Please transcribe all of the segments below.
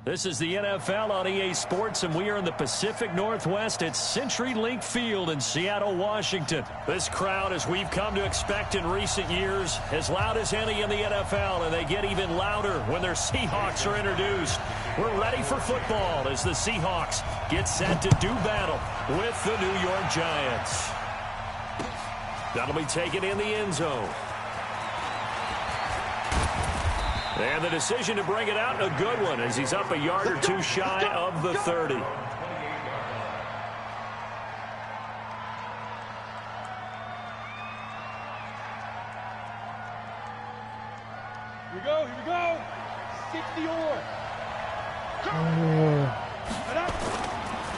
This is the NFL on EA Sports, and we are in the Pacific Northwest at CenturyLink Field in Seattle, Washington. This crowd, as we've come to expect in recent years, as loud as any in the NFL, and they get even louder when their Seahawks are introduced. We're ready for football as the Seahawks get set to do battle with the New York Giants. That'll be taken in the end zone. And the decision to bring it out, a good one, as he's up a yard or two shy of the 30. Here we go. 60 or.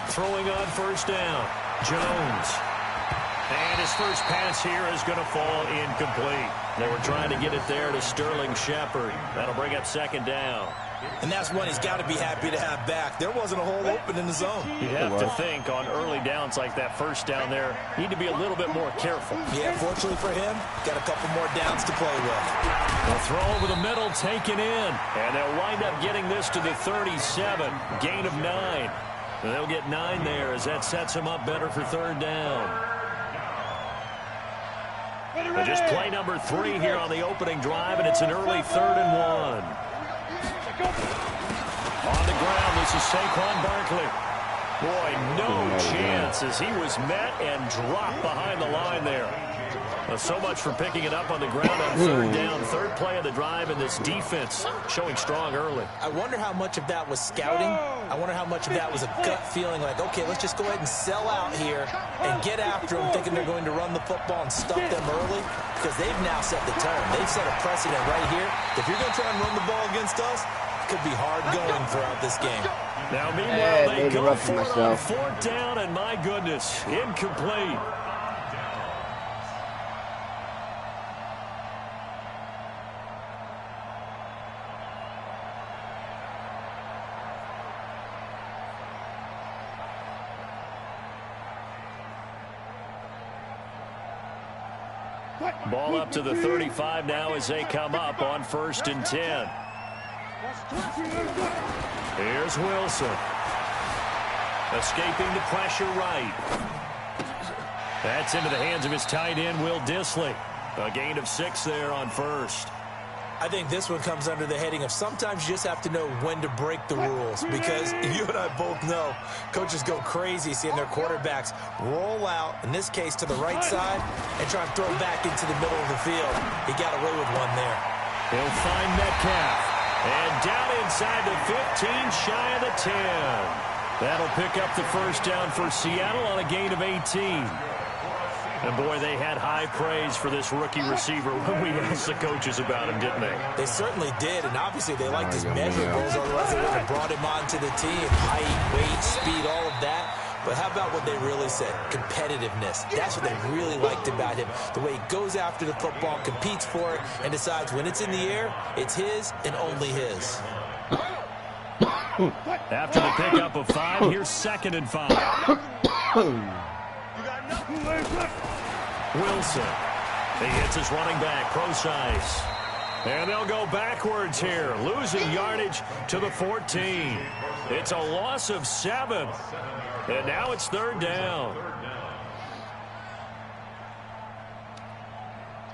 Throwing on first down, Jones. And his first pass here is going to fall incomplete. They were trying to get it there to Sterling Shepard. That'll bring up second down. And that's one he's got to be happy to have back. There wasn't a hole open in the zone. You have to think on early downs like that first down there, you need to be a little bit more careful. Yeah, fortunately for him, got a couple more downs to play with. The throw over the middle taken in. And they'll wind up getting this to the 37. Gain of 9. And they'll get 9 there as that sets them up better for third down. But just play number 3 here on the opening drive, and it's an early 3rd and 1. On the ground, this is Saquon Barkley. Boy, no chance as he was met and dropped behind the line there. Well, so much for picking it up on the ground on third down. Third play of the drive, and this defense showing strong early. I wonder how much of that was scouting. I wonder how much of that was a gut feeling like, okay, let's just go ahead and sell out here and get after them, thinking they're going to run the football and stuff them early, because they've now set the tone. They've set a precedent right here. If you're going to try and run the ball against us, it could be hard going throughout this game. Now, meanwhile, they go for it on fourth down, and my goodness, incomplete. Ball up to the 35 now as they come up on 1st and 10. Here's Wilson. Escaping the pressure right. That's into the hands of his tight end, Will Dissly. A gain of 6 there on first. I think this one comes under the heading of sometimes you just have to know when to break the rules, because you and I both know coaches go crazy seeing their quarterbacks roll out, in this case to the right side, and try and throw back into the middle of the field. He got away with one there. He'll find Metcalf. And down inside the 15, shy of the 10. That'll pick up the first down for Seattle on a gain of 18. And, boy, they had high praise for this rookie receiver when we asked the coaches about him, didn't they? They certainly did, and obviously they liked his measurables, otherwise they would have brought him onto the team. Height, weight, speed, all of that. But how about what they really said? Competitiveness. That's what they really liked about him. The way he goes after the football, competes for it, and decides when it's in the air, it's his and only his. After the pickup of 5, here's 2nd and 5. Wilson. He hits his running back, Procise. And they'll go backwards here, losing yardage to the 14. It's a loss of 7. And now it's 3rd down.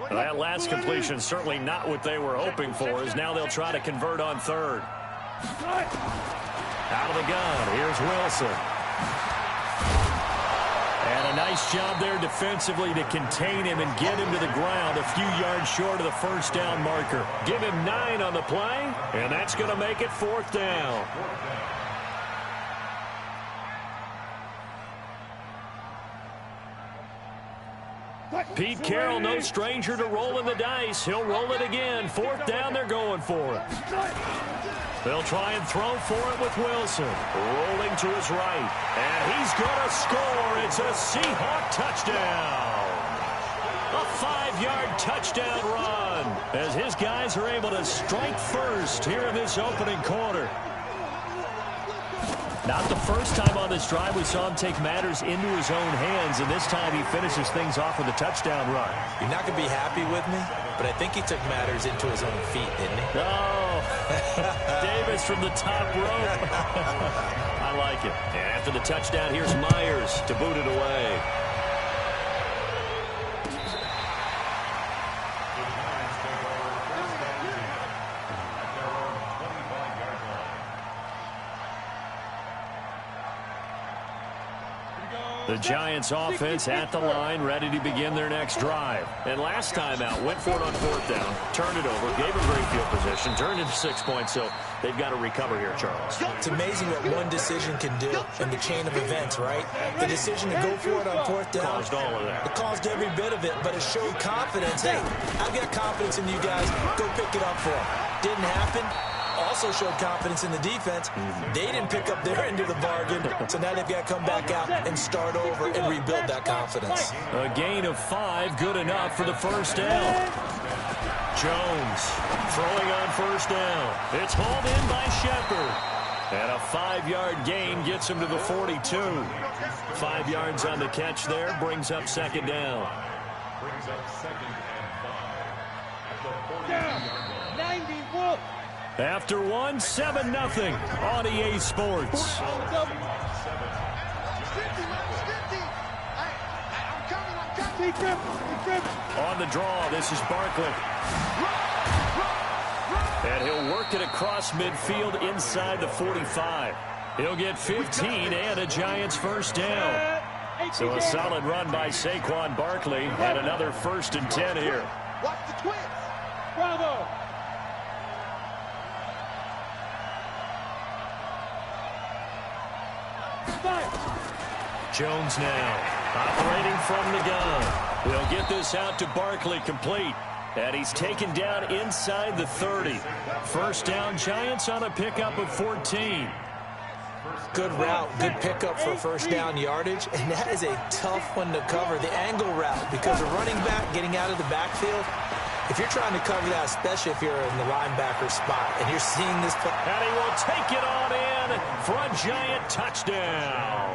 That last completion certainly not what they were hoping for, as now they'll try to convert on 3rd. Out of the gun, here's Wilson. And a nice job there defensively to contain him and get him to the ground a few yards short of the first down marker. Give him 9 on the play, and that's going to make it 4th down. Pete Carroll, no stranger to rolling the dice. He'll roll it again. 4th down, they're going for it. They'll try and throw for it with Wilson. Rolling to his right. And he's going to score. It's a Seahawk touchdown. A 5-yard touchdown run as his guys are able to strike first here in this opening quarter. Not the first time on this drive we saw him take matters into his own hands, and this time he finishes things off with a touchdown run. You're not going to be happy with me, but I think he took matters into his own feet, didn't he? Oh, Davis from the top rope. I like it. And after the touchdown, here's Myers to boot it away. The Giants offense at the line, ready to begin their next drive. And last time out, went for it on fourth down, turned it over, gave them great field position, turned into 6 points, so they've got to recover here, Charles. It's amazing what one decision can do in the chain of events, right? The decision to go for it on fourth down. Caused all of that. It caused every bit of it, but it showed confidence. Hey, I've got confidence in you guys. Go pick it up for them. Didn't happen. Also showed confidence in the defense. They didn't pick up their end of the bargain, so now they've got to come back out and start over and rebuild that confidence. A gain of 5, good enough for the first down. Jones throwing on first down. It's hauled in by Shepard. And a 5-yard gain gets him to the 42. 5 yards on the catch there, brings up second down. Brings up 2nd and 5 at the 40-yard line. 91. After 1, 7-0 on EA Sports. On the draw, this is Barkley. And he'll work it across midfield inside the 45. He'll get 15 and a Giants first down. So a solid run by Saquon Barkley and another 1st and 10 here. Watch the twins. Bravo. Jones now operating from the gun. We'll get this out to Barkley complete. And he's taken down inside the 30. First down, Giants on a pickup of 14. Good route, good pickup for first down yardage, and that is a tough one to cover, the angle route, because a running back getting out of the backfield, if you're trying to cover that, especially if you're in the linebacker spot, and you're seeing this play. And he will take it on in for a Giant touchdown.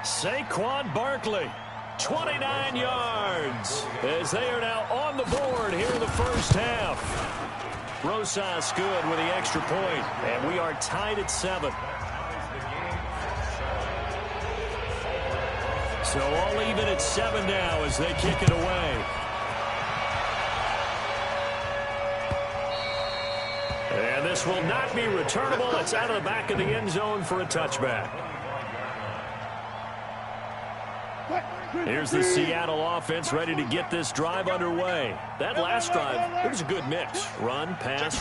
Saquon Barkley, 29 yards, as they are now on the board here in the first half. Rosas good with the extra point, and we are tied at 7. So all even at 7 now as they kick it away. And this will not be returnable. It's out of the back of the end zone for a touchback. Here's the Seattle offense ready to get this drive underway. That last drive, it was a good mix. Run, pass,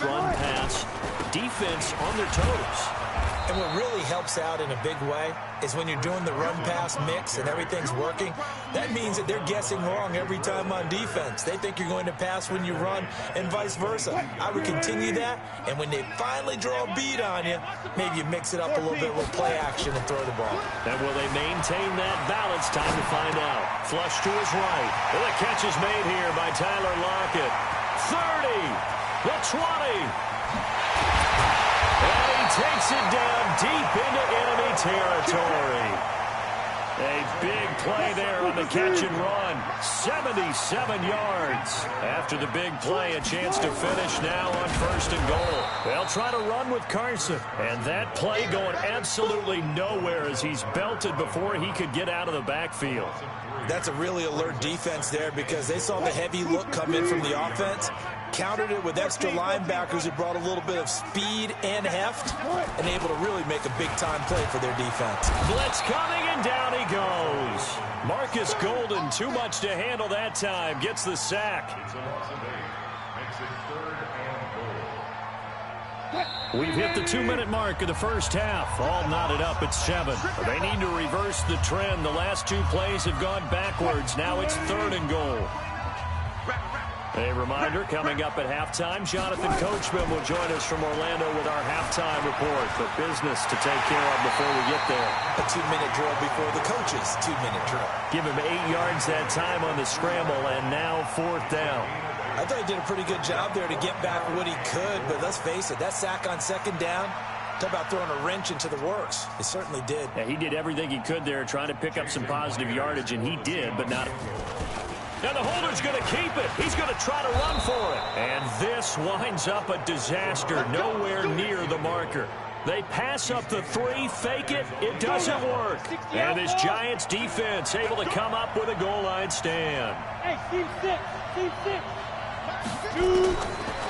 defense on their toes. And what really helps out in a big way is when you're doing the run-pass mix and everything's working, that means that they're guessing wrong every time on defense. They think you're going to pass when you run and vice versa. I would continue that, and when they finally draw a beat on you, maybe you mix it up a little bit with play action and throw the ball. And will they maintain that balance? Time to find out. Flush to his right. Well, the catch is made here by Tyler Lockett. 30, the 20. And he takes it down deep into enemy territory. A big play there on the catch and run. 77 yards. After the big play, a chance to finish now on 1st and goal. They'll try to run with Carson. And that play going absolutely nowhere as he's belted before he could get out of the backfield. That's a really alert defense there because they saw the heavy look come in from the offense, countered it with extra linebackers who brought a little bit of speed and heft, and able to really make a big-time play for their defense. Blitz coming, and down he goes. Marcus Golden, too much to handle that time, gets the sack. We've hit the 2-minute mark of the first half. All knotted up at 7. They need to reverse the trend. The last 2 plays have gone backwards. Now it's 3rd and goal. A reminder, coming up at halftime, Jonathan Coachman will join us from Orlando with our halftime report. But business to take care of before we get there. A 2-minute drill before the coach's 2-minute drill. Give him 8 yards that time on the scramble, and now 4th down. I thought he did a pretty good job there to get back what he could, but let's face it, that sack on 2nd down, Talk about throwing a wrench into the works. It certainly did. Yeah, he did everything he could there trying to pick up some positive yardage, and he did, but not... Now the holder's going to keep it. He's going to try to run for it. And this winds up a disaster, nowhere near the marker. They pass up the 3, fake it, it doesn't work. And this Giants defense able to come up with a goal line stand. Hey, team 6, team 6.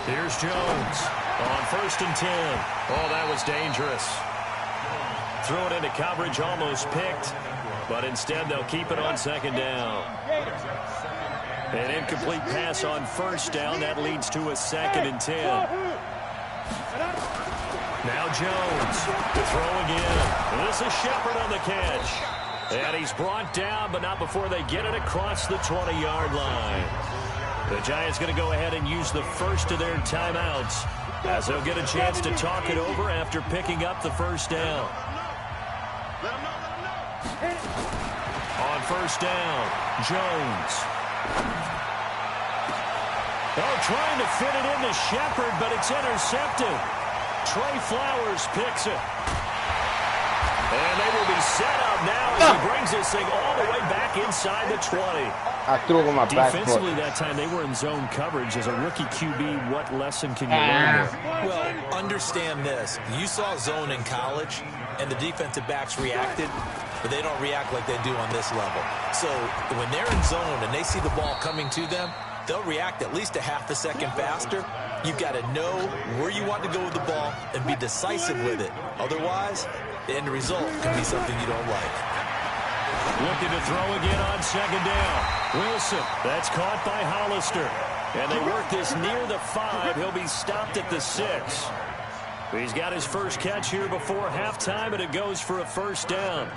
Here's Jones on 1st and 10. Oh, that was dangerous. Threw it into coverage, almost picked, but instead they'll keep it on 2nd down. An incomplete pass on 1st down. That leads to a 2nd and 10. Now Jones to throw again. This is Shepard on the catch. And he's brought down, but not before they get it across the 20-yard line. The Giants going to go ahead and use the first of their timeouts as they'll get a chance to talk it over after picking up the 1st down. On 1st down, Jones. Oh, trying to fit it into Shepard, but it's intercepted. Trey Flowers picks it. And they will be set up now as he brings this thing all the way back inside the 20. I threw it on my back foot. Defensively that time, they were in zone coverage. As a rookie QB, what lesson can you learn there? Well, understand this. You saw zone in college, and the defensive backs reacted, but they don't react like they do on this level. So when they're in zone and they see the ball coming to them, they'll react at least a half a second faster. You've got to know where you want to go with the ball and be decisive with it. Otherwise, the end result can be something you don't like. Looking to throw again on 2nd down. Wilson, that's caught by Hollister. And they work this near the 5. He'll be stopped at the 6. He's got his first catch here before halftime, and it goes for a 1st down.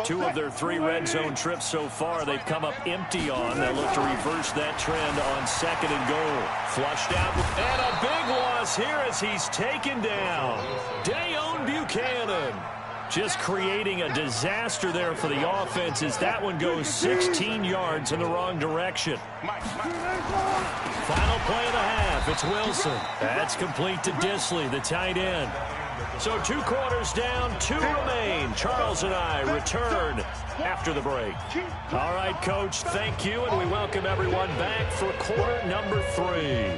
Two of their 3 red zone trips so far, they've come up empty on. They'll look to reverse that trend on 2nd and goal. Flushed out, and a big loss here as he's taken down. Dayon Buchanan just creating a disaster there for the offense as that one goes 16 yards in the wrong direction. Final play of the half, it's Wilson. That's complete to Disley, the tight end. So 2 quarters down, 2 remain. Charles and I return after the break. All right, Coach, thank you, and we welcome everyone back for quarter number 3.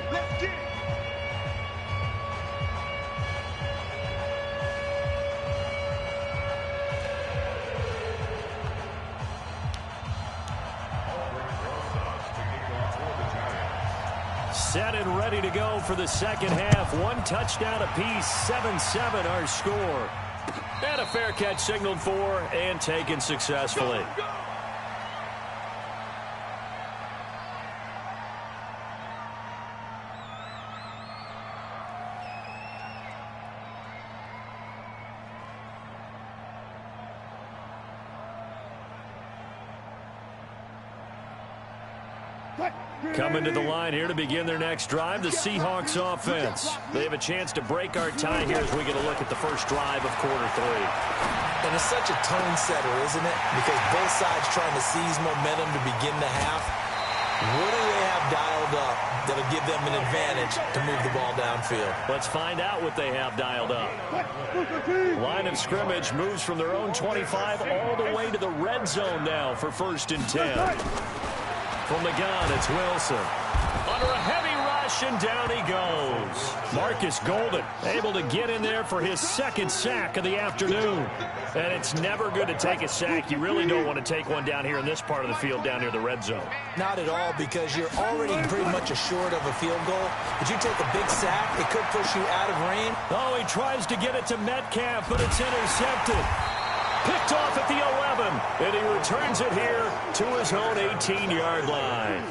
Set and ready to go for the 2nd half. 1 touchdown apiece, 7-7 our score. And a fair catch signaled for and taken successfully. Coming to the line here to begin their next drive, the Seahawks offense. They have a chance to break our tie here as we get a look at the first drive of quarter 3. And it's such a tone setter, isn't it? Because both sides trying to seize momentum to begin the half. What do they have dialed up that'll give them an advantage to move the ball downfield? Let's find out what they have dialed up. Line of scrimmage moves from their own 25 all the way to the red zone now for 1st and 10. From the gun, it's Wilson. Under a heavy rush, and down he goes. Marcus Golden able to get in there for his 2nd sack of the afternoon. And it's never good to take a sack. You really don't want to take one down here in this part of the field, down near the red zone. Not at all, because you're already pretty much assured of a field goal. But you take a big sack, it could push you out of range. Oh, he tries to get it to Metcalf, but it's intercepted. Picked off at the 11, and he returns it here to his own 18-yard line.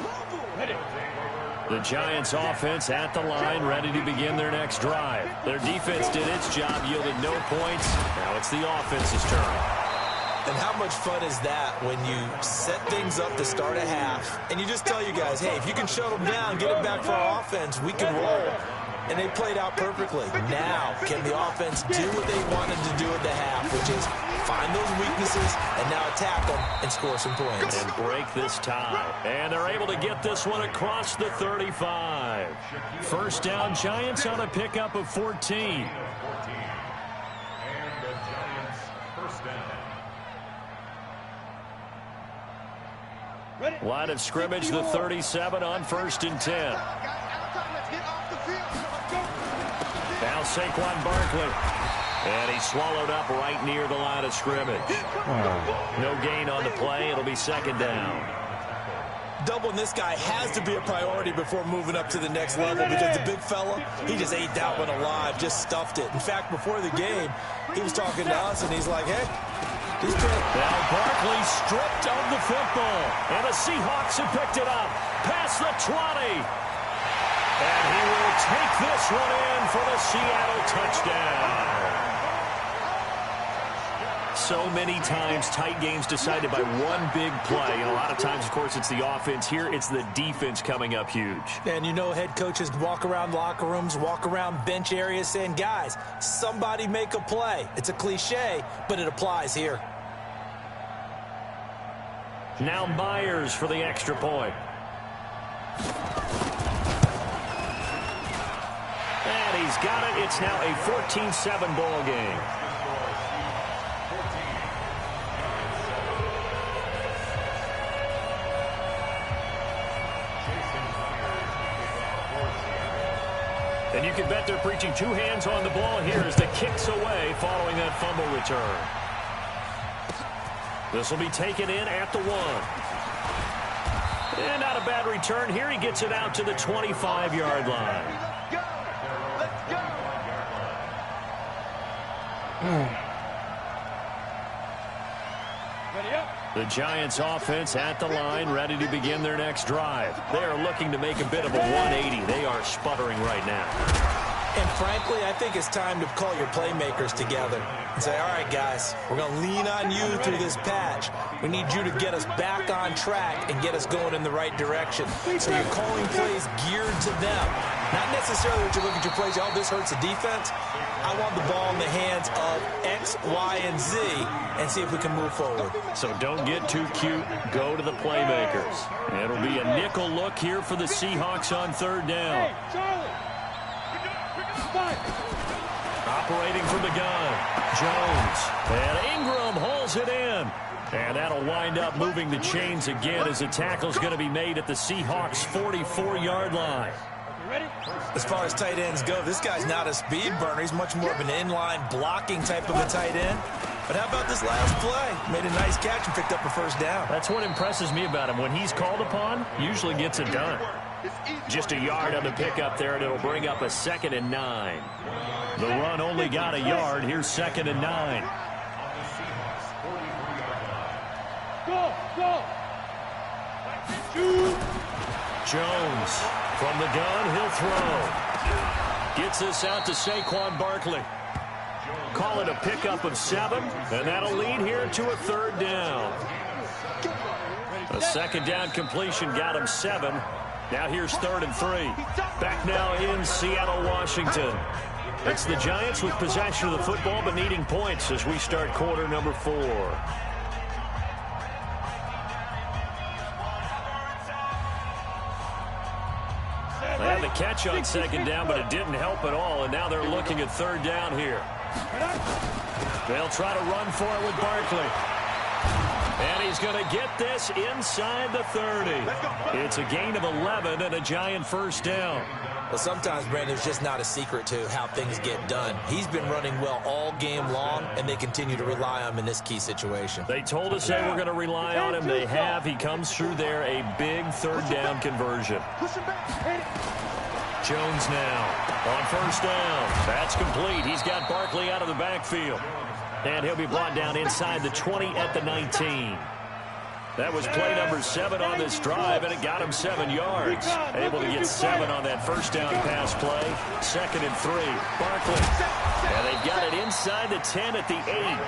The Giants offense at the line, ready to begin their next drive. Their defense did its job, yielded no points. Now it's the offense's turn. And how much fun is that when you set things up to start a half, and you just tell you guys, hey, if you can shut them down, get it back for our offense, we can roll. and they played out perfectly. Now, can the offense do what they wanted to do at the half, which is find those weaknesses and now attack them and score some points. And break this tie. And they're able to get this one across the 35. First down, Giants on a pickup of 14. Line of scrimmage, the 37 on 1st and 10. Now Saquon Barkley. And he swallowed up right near the line of scrimmage. No gain on the play. It'll be 2nd down. Doubling this guy has to be a priority before moving up to the next level because the big fella, he just ate that one alive, just stuffed it. In fact, before the game, he was talking to us, and he's like, hey, he's good. Now Barkley stripped of the football, and the Seahawks have picked it up past the 20. And he will take this one in for the Seattle touchdown. So many times tight games decided by one big play. And a lot of times, of course, it's the offense. Here, it's the defense coming up huge. And you know head coaches walk around locker rooms, walk around bench areas saying, guys, somebody make a play. It's a cliche, but it applies here. Now Myers for the extra point. And he's got it. It's now a 14-7 ball game. And you can bet they're preaching 2 hands on the ball here as the kick's away following that fumble return. This will be taken in at the 1. And not a bad return here. He gets it out to the 25-yard line. The Giants offense at the line, ready to begin their next drive. They are looking to make a bit of a 180. They are sputtering right now. And frankly, I think it's time to call your playmakers together and say, all right, guys, we're going to lean on you through this patch. We need you to get us back on track and get us going in the right direction. So you're calling plays geared to them. Not necessarily that you look at your plays, oh, this hurts the defense. I want the ball in the hands of X, Y, and Z and see if we can move forward. So don't get too cute. Go to the playmakers. It'll be a nickel look here for the Seahawks on 3rd down. Operating from the gun, Jones. And Ingram hauls it in. And that'll wind up moving the chains again as the tackle's going to be made at the Seahawks' 44-yard line. As far as tight ends go, this guy's not a speed burner. He's much more of an inline blocking type of a tight end. But how about this last play? Made a nice catch and picked up a 1st down. That's what impresses me about him. When he's called upon, usually gets it done. Just a yard on the pickup there, and it'll bring up a 2nd and 9. The run only got a yard. Here's 2nd and 9. Go! Jones from the gun, he'll throw. Gets this out to Saquon Barkley. Call it a pickup of 7, and that'll lead here to a 3rd down. A 2nd down completion got him 7. Now here's 3rd and 3. Back now in Seattle, Washington. It's the Giants with possession of the football but needing points as we start quarter number 4. They had the catch on 2nd down, but it didn't help at all, and now they're looking at 3rd down here. They'll try to run for it with Barkley. And he's going to get this inside the 30. It's a gain of 11 and a Giant 1st down. Well, sometimes, Brandon, it's just not a secret to how things get done. He's been running well all game long, and they continue to rely on him in this key situation. They told us they were going to rely on him. They have. He comes through there, a big 3rd down conversion. Jones now on 1st down. That's complete. He's got Barkley out of the backfield. And he'll be brought down inside the 20 at the 19. That was play number 7 on this drive, and it got him 7 yards. Able to get 7 on that 1st down pass play. 2nd and 3. Barkley. And they've got it inside the 10 at the 8.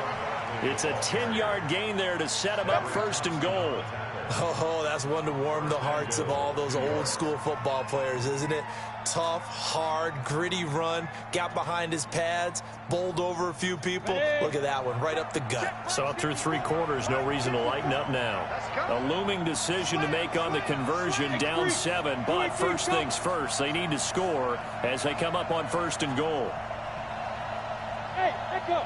It's a 10-yard gain there to set him up first and goal. Oh, that's one to warm the hearts of all those old-school football players, isn't it? Tough, hard, gritty run, got behind his pads, bowled over a few people. Look at that one, right up the gut. Saw through 3 quarters, no reason to lighten up now. A looming decision to make on the conversion, down 7, but first things first, they need to score as they come up on first and goal. Hey, let go.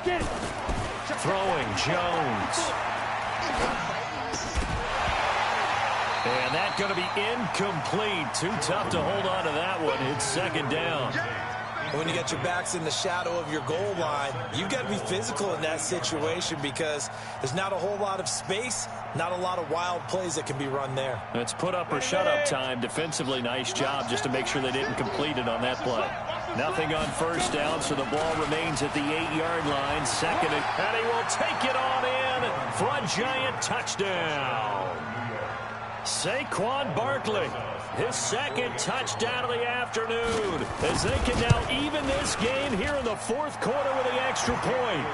Get it. Throwing, Jones. And that's going to be incomplete. Too tough to hold on to that one. It's second down. When you get your backs in the shadow of your goal line, you've got to be physical in that situation because there's not a whole lot of space, not a lot of wild plays that can be run there. It's put up or shut up time. Defensively, nice job just to make sure they didn't complete it on that play. Nothing on first down, so the ball remains at the 8-yard line. Second, and he will take it on in for a giant touchdown. Saquon Barkley, his second touchdown of the afternoon, as they can now even this game here in the fourth quarter with the extra point.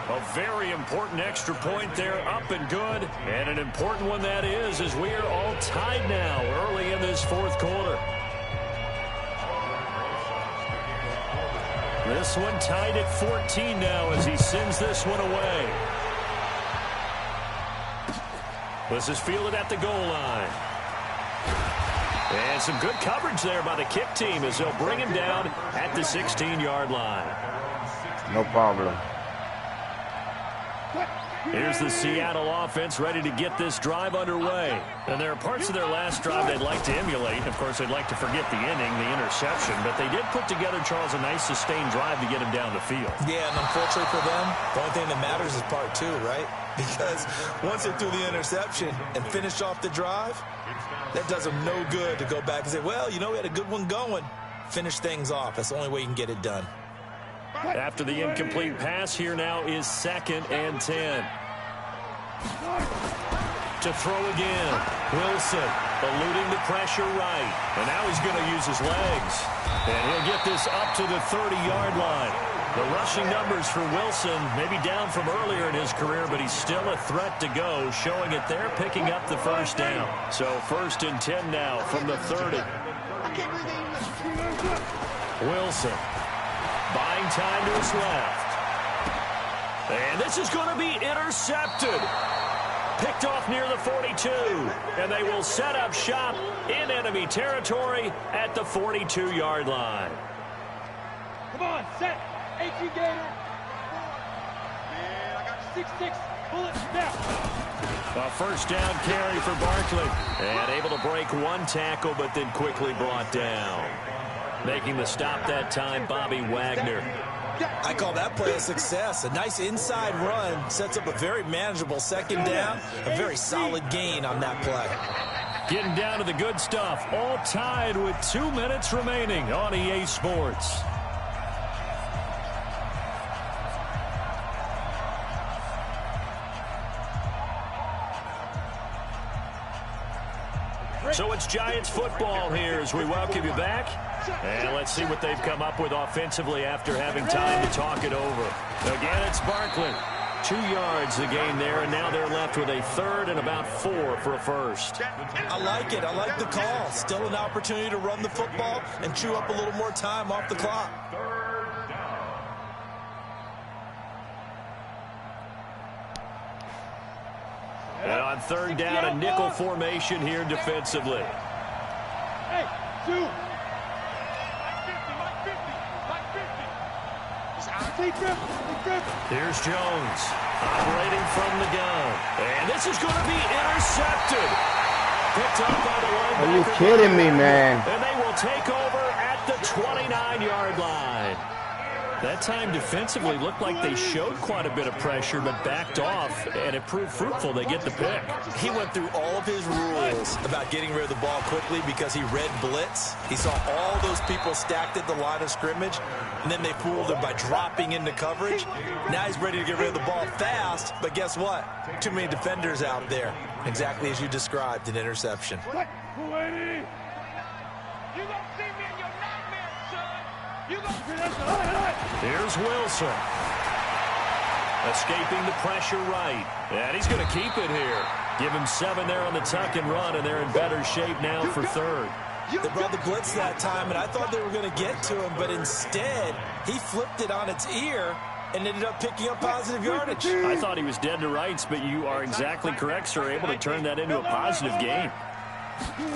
A very important extra point there, up and good, and an important one that is, as we are all tied now early in this fourth quarter. This one tied at 14 now as he sends this one away. This is fielded at the goal line. And some good coverage there by the kick team as they'll bring him down at the 16-yard line. No problem. Here's the Seattle offense ready to get this drive underway. And there are parts of their last drive they'd like to emulate. Of course, they'd like to forget the inning, the interception. But they did put together, Charles, a nice sustained drive to get him down the field. Yeah, and unfortunately for them, the only thing that matters is part 2, right? Because once they threw the interception and finished off the drive, that does them no good to go back and say, well, you know, we had a good one going. Finish things off. That's the only way you can get it done. After the incomplete pass, here now is 2nd and 10. To throw again. Wilson eluding the pressure right. And now he's going to use his legs. And he'll get this up to the 30-yard line. The rushing numbers for Wilson maybe down from earlier in his career, but he's still a threat to go, showing it there, picking up the first down. So 1st and 10 now from the 30. Wilson buying time to his left. And this is going to be intercepted. Picked off near the 42. And they will set up shop in enemy territory at the 42-yard line. Come on, set. 18 Gator. Man, I got 6-6. Pull it down. A first down carry for Barkley. And able to break one tackle, but then quickly brought down. Making the stop that time, Bobby Wagner. I call that play a success. A nice inside run sets up a very manageable second down. A very solid gain on that play. Getting down to the good stuff. All tied with 2 minutes remaining on EA Sports. So it's Giants football here as we welcome you back. And let's see what they've come up with offensively after having time to talk it over. Again, it's Barkley. 2 yards the gain there, and now they're left with a 3rd and about 4 for a first. I like it. I like the call. Still an opportunity to run the football and chew up a little more time off the clock. And on 3rd down, a nickel formation here defensively. Hey, 2. Here's Jones operating from the gun. And this is going to be intercepted. Picked up by the linebacker. Are you kidding me, man? And they will take over at the 29-yard line. That time defensively looked like they showed quite a bit of pressure, but backed off, and it proved fruitful. They get the pick. He went through all of his rules about getting rid of the ball quickly because he read blitz. He saw all those people stacked at the line of scrimmage, and then they fooled him by dropping into coverage. Now he's ready to get rid of the ball fast, but guess what? Too many defenders out there. Exactly as you described, an interception. You gonna see me in your nightmare, son. You gonna see that. Here's Wilson. Escaping the pressure right. And he's going to keep it here. Give him 7 there on the tuck and run, and they're in better shape now for third. They brought the blitz that time, and I thought they were going to get to him, but instead, he flipped it on its ear and ended up picking up positive yardage. I thought he was dead to rights, but you are exactly correct, sir. Able to turn that into a positive gain. And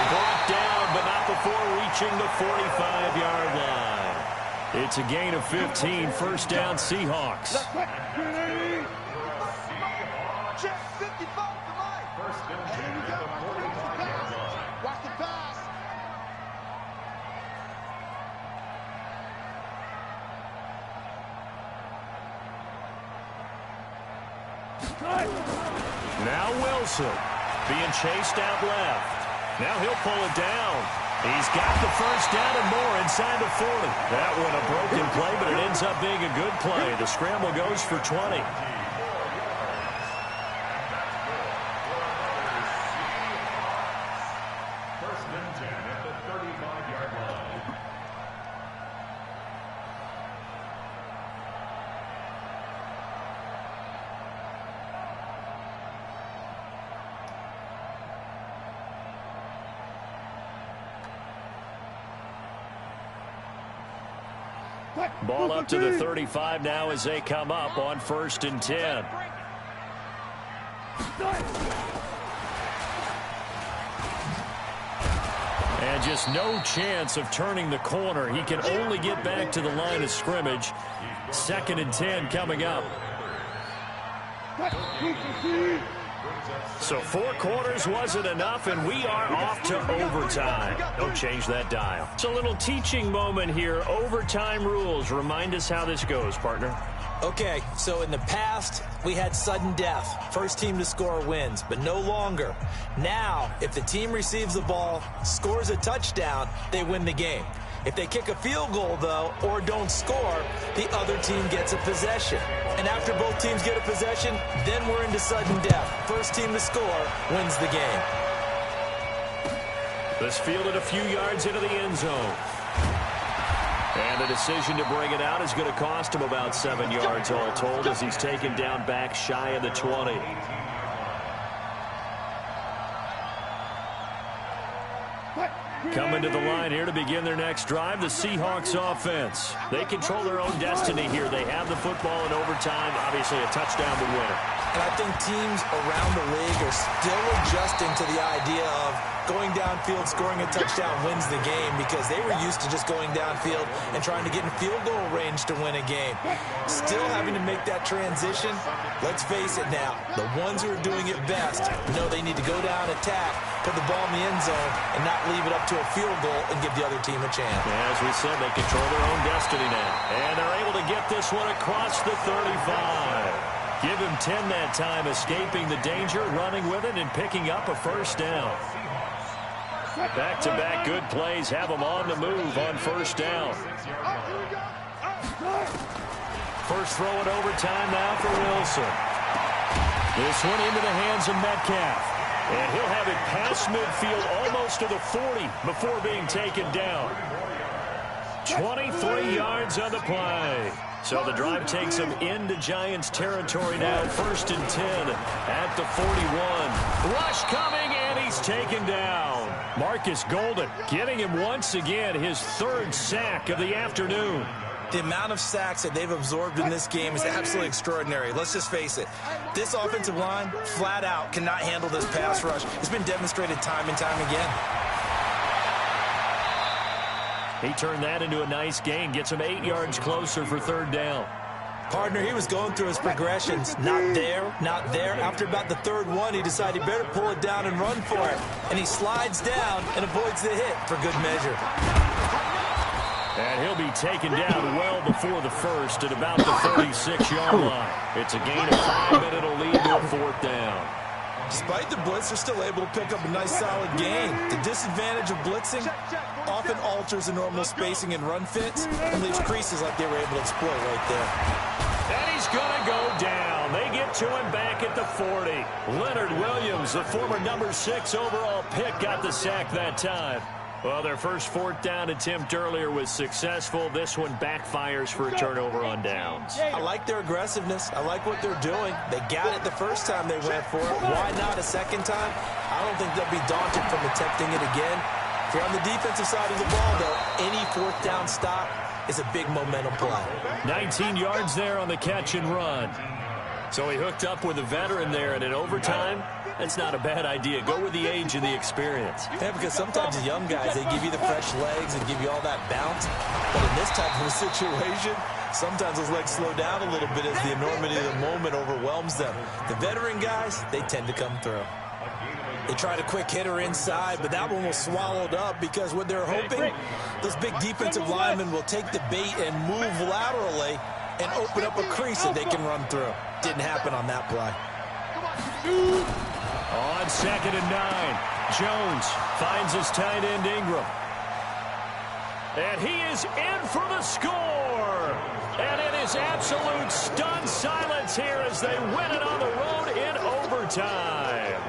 brought down, but not before reaching the 45-yard line. It's a gain of 15, first down Seahawks. Check 55 to Mike. First and 10 at the 45-yard line. Watch the pass. Now Wilson being chased out left. Now he'll pull it down. He's got the first down and more inside the 40. That one a broken play, but it ends up being a good play. The scramble goes for 20. First and 10 at the 35-yard line. Ball up to the 35 now as they come up on first and 10. And just no chance of turning the corner. He can only get back to the line of scrimmage. Second and 10 coming up. So 4 quarters wasn't enough, and we are off to overtime. Don't change that dial. It's a little teaching moment here. Overtime rules. Remind us how this goes, partner. Okay, so in the past, we had sudden death. First team to score wins, but no longer. Now, if the team receives the ball, scores a touchdown, they win the game. If they kick a field goal, though, or don't score, the other team gets a possession. And after both teams get a possession, then we're into sudden death. First team to score wins the game. This fielded a few yards into the end zone. And the decision to bring it out is going to cost him about 7 yards all told as he's taken down back shy of the 20. Coming to the line here to begin their next drive, the Seahawks offense. They control their own destiny here. They have the football in overtime. Obviously, a touchdown would win it. And I think teams around the league are still adjusting to the idea of going downfield, scoring a touchdown wins the game, because they were used to just going downfield and trying to get in field goal range to win a game. Still having to make that transition. Let's face it now, the ones who are doing it best know they need to go down, attack, put the ball in the end zone, and not leave it up to a field goal and give the other team a chance. As we said, they control their own destiny now. And they're able to get this one across the 35. Give him 10 that time, escaping the danger, running with it, and picking up a first down. Back-to-back good plays have them on the move on first down. First throw in overtime now for Wilson. This one into the hands of Metcalf. And he'll have it past midfield almost to the 40 before being taken down. 23 yards on the play. So the drive takes him into Giants territory now. First and 10 at the 41. Rush coming, and he's taken down. Marcus Golden getting him once again his 3rd sack of the afternoon. The amount of sacks that they've absorbed in this game is absolutely extraordinary. Let's just face it. This offensive line, flat out, cannot handle this pass rush. It's been demonstrated time and time again. He turned that into a nice gain. Gets him 8 yards closer for 3rd down. Partner, he was going through his progressions. Not there, not there. After about the 3rd one, he decided he better pull it down and run for it. And he slides down and avoids the hit for good measure. And he'll be taken down well before the first at about the 36-yard line. It's a gain of 5, and it'll lead to a 4th down. Despite the blitz, they're still able to pick up a nice solid gain. The disadvantage of blitzing often alters the normal spacing and run fits and leaves creases like they were able to exploit right there. And he's going to go down. They get to him back at the 40. Leonard Williams, the former number 6 overall pick, got the sack that time. Well, their first fourth down attempt earlier was successful. This one backfires for a turnover on downs. I like their aggressiveness. I like what they're doing. They got it the first time they went for it. Why not a second time? I don't think they'll be daunted from attempting it again. If you're on the defensive side of the ball, though, any fourth down stop is a big momentum play. 19 yards there on the catch and run. So he hooked up with a veteran there, and in overtime, that's not a bad idea. Go with the age and the experience. Yeah, because sometimes the young guys, they give you the fresh legs and give you all that bounce. But in this type of a situation, sometimes those legs slow down a little bit as the enormity of the moment overwhelms them. The veteran guys, they tend to come through. They tried a quick hitter inside, but that one was swallowed up because what they're hoping, those big defensive linemen will take the bait and move laterally and open up a crease that they can run through. Didn't happen on that play. On 2nd and 9, Jones finds his tight end Ingram. And he is in for the score. And it is absolute stunned silence here as they win it on the road in overtime.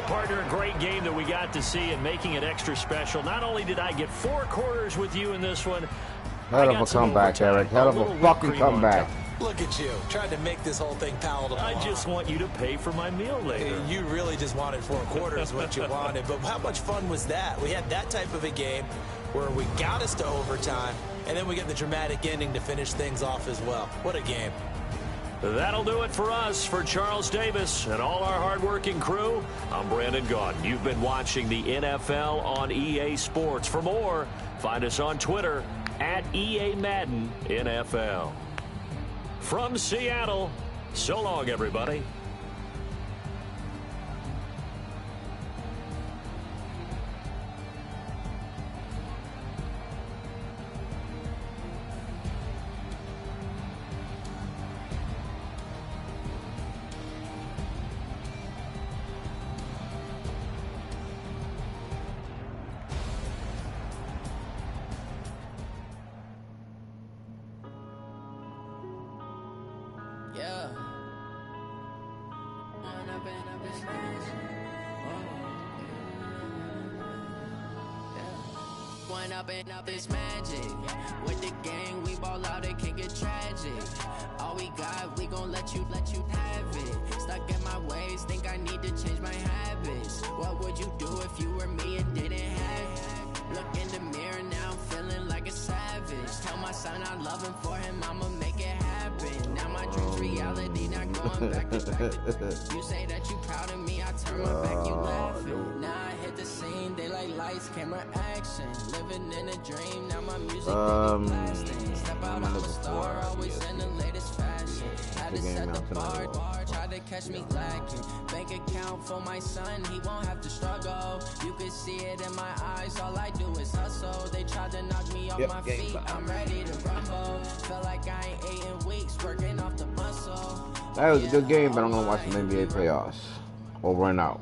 Partner, a great game that we got to see and making it extra special. Not only did I get 4 quarters with you in this one, hell of a comeback, Eric. Hell of a fucking comeback. Look at you, trying to make this whole thing palatable. I just want you to pay for my meal later. You really just wanted 4 quarters, what you wanted. But how much fun was that? We had that type of a game where we got us to overtime, and then we get the dramatic ending to finish things off as well. What a game. That'll do it for us. For Charles Davis and all our hardworking crew, I'm Brandon Gaudin. You've been watching the NFL on EA Sports. For more, find us on Twitter at EA Madden NFL. From Seattle, so long, everybody. Yeah. One up and up is magic. With the gang, we ball out, it can get tragic. All we got, we gon' let you have it. Stuck in my ways, think I need to change my habits. What would you do if you were me and didn't have it? Look in the mirror, now I'm feeling like a savage. Tell my son I love him, for him I'ma make it happen. Now my dream's reality, not going back to back. You say that you proud of me, I turn my back, you laughing. Now I hit the scene, they like lights, camera, action. Living in a dream, now my music blasting. Step out, I'm a star, always in the latest fashion. Had to set the bar, tried to catch me lacking. Bank account for my son, he won't have to struggle. You can see it in my eyes, all I do is hustle. They tried to knock me off my feet, I'm ready to rumble. Feel like I ain't ate in weeks, working off the muscle. That was a good game, but I'm gonna watch some NBA playoffs. Over and out.